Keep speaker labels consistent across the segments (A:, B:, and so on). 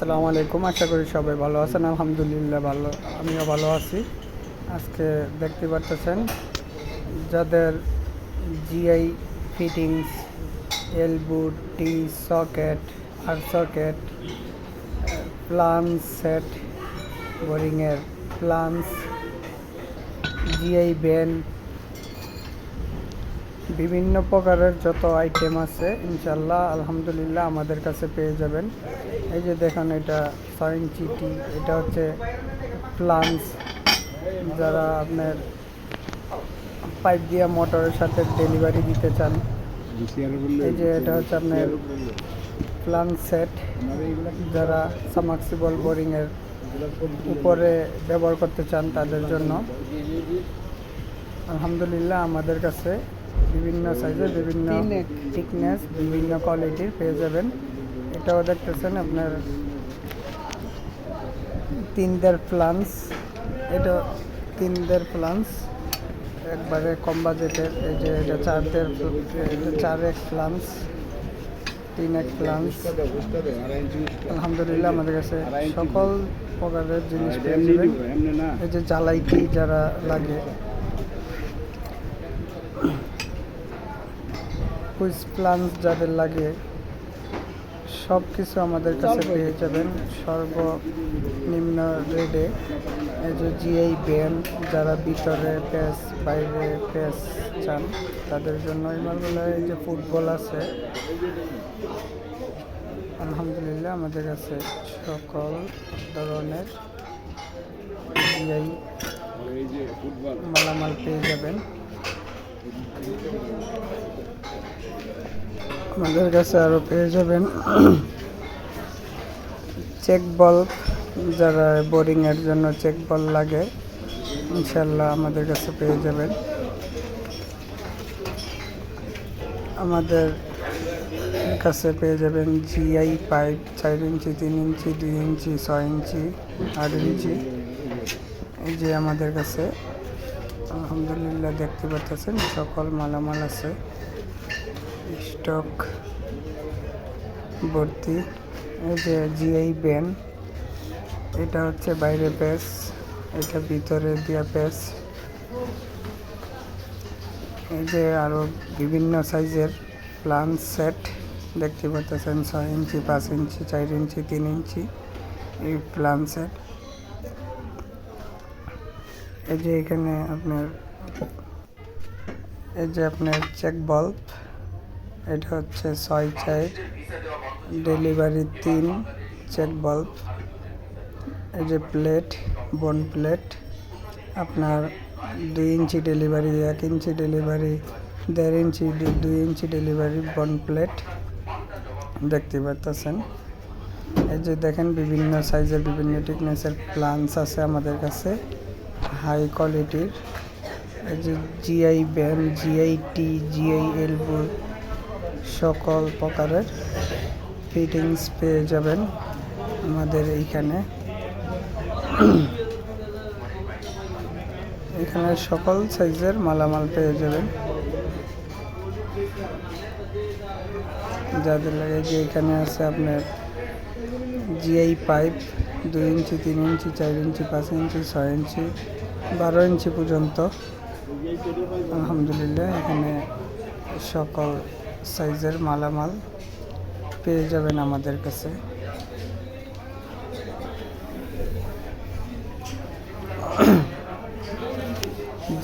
A: আসসালামু আলাইকুম। আশা করি সবাই ভালো আছেন। আলহামদুলিল্লাহ ভালো, আমিও ভালো আছি। আজকে দেখতে পারতেছেন যাদের GI fittings, elbow, T socket, আর সকেট, প্লান্স সেট, বোরিংয়ের প্লান্স, জিআই ব্যান, বিভিন্ন প্রকারের যত আইটেম আছে ইনশাল্লাহ আলহামদুলিল্লাহ আমাদের কাছে পেয়ে যাবেন। এই যে দেখেন, এটা 6 ইঞ্চি টি, এটা হচ্ছে প্লান্স, যারা আপনার পাইপ দিয়া মোটরের সাথে ডেলিভারি দিতে চান। এই যে এটা হচ্ছে আপনার প্লান্স সেট, যারা সাবমার্সিবল বোরিংয়ের উপরে ব্যবহার করতে চান তাদের জন্য আলহামদুলিল্লাহ আমাদের কাছে বিভিন্ন সাইজের, বিভিন্ন থিকনেস, বিভিন্ন কোয়ালিটির পেয়ে যাবেন। এটাও দেখতেছেন আপনার 3 প্লান্স, এটা 3 প্লান্স একবারে কম বাজেটের। এই যে এটা 4 প্লান্স, 3 প্লান্স। আলহামদুলিল্লাহ আমাদের কাছে সকল প্রকারের জিনিস পেয়ে যাবেন। এই যে জ্বালাইটি যারা লাগে, কুইজ প্লান্স যাদের লাগে, সব কিছু আমাদের কাছে পেয়ে যাবেন সর্বনিম্ন রেটে। এই যে জিআই ব্যান, যারা ভিতরে প্যাস বাইরে প্যাস চান তাদের জন্য এই মালগুলো। এই যে ফুটবল আছে, আলহামদুলিল্লাহ আমাদের কাছে সকল ধরনের জিআই মালামাল পেয়ে যাবেন। আমাদের কাছে আরও পেয়ে যাবেন চেক বাল্ব, যারা বোরিংয়ের জন্য চেক বাল্ব লাগে ইনশাল্লাহ আমাদের কাছে পেয়ে যাবেন। আমাদের কাছে পেয়ে যাবেন জিআই পাইপ 4 ইঞ্চি, 3 ইঞ্চি, 2 ইঞ্চি, 6 ইঞ্চি, 8 ইঞ্চি। এই যে আমাদের কাছে আলহামদুলিল্লাহ দেখতে পাচ্ছেন সকল মালামাল আছে, স্টক ভর্তি। এই যে জিআই ব্যান, এটা হচ্ছে বাইরে প্যাস, এটা ভিতরে দিয়া প্যাস। এই যে আরও বিভিন্ন সাইজের প্লান্স সেট দেখতে পাচ্ছেন, 6 ইঞ্চি, 5 ইঞ্চি, 4 ইঞ্চি, 3 ইঞ্চি, এই প্লান্স সেট। এই যে এখানে আপনার এই যে আপনার চেক বাল্ব, এটা হচ্ছে 6/4, ডেলিভারি 3 চেক বাল্ব। এই যে প্লেট, বোন প্লেট, আপনার 2 ইঞ্চি ডেলিভারি, 1 ইঞ্চি ডেলিভারি, 1.5 ইঞ্চি, 2 ইঞ্চি ডেলিভারি বোন প্লেট দেখতে পাচ্ছেন। এই যে দেখেন বিভিন্ন সাইজের, বিভিন্ন থিকনেসের প্লান্স আছে আমাদের কাছে হাই কোয়ালিটির। এই যে জিআই ব্যান, জিআই টি, জিআই এলবো, সকল প্রকারের ফিটিংস পেয়ে যাবেন আমাদের এইখানে। এখানে সকল সাইজের মালামাল পেয়ে যাবেন যাদের লাগে। যে এখানে আছে আপনার জিআই পাইপ 2 ইঞ্চি, 3 ইঞ্চি, 4 ইঞ্চি, 5 ইঞ্চি, 6 ইঞ্চি, 12 ইঞ্চি পর্যন্ত আলহামদুলিল্লাহ এখানে সকল সাইজের মালামাল পেয়ে যাবেন আমাদের কাছে।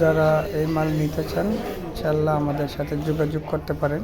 A: যারা এই মাল নিতে চান ইনশাল্লাহ আমাদের সাথে যোগাযোগ করতে পারেন।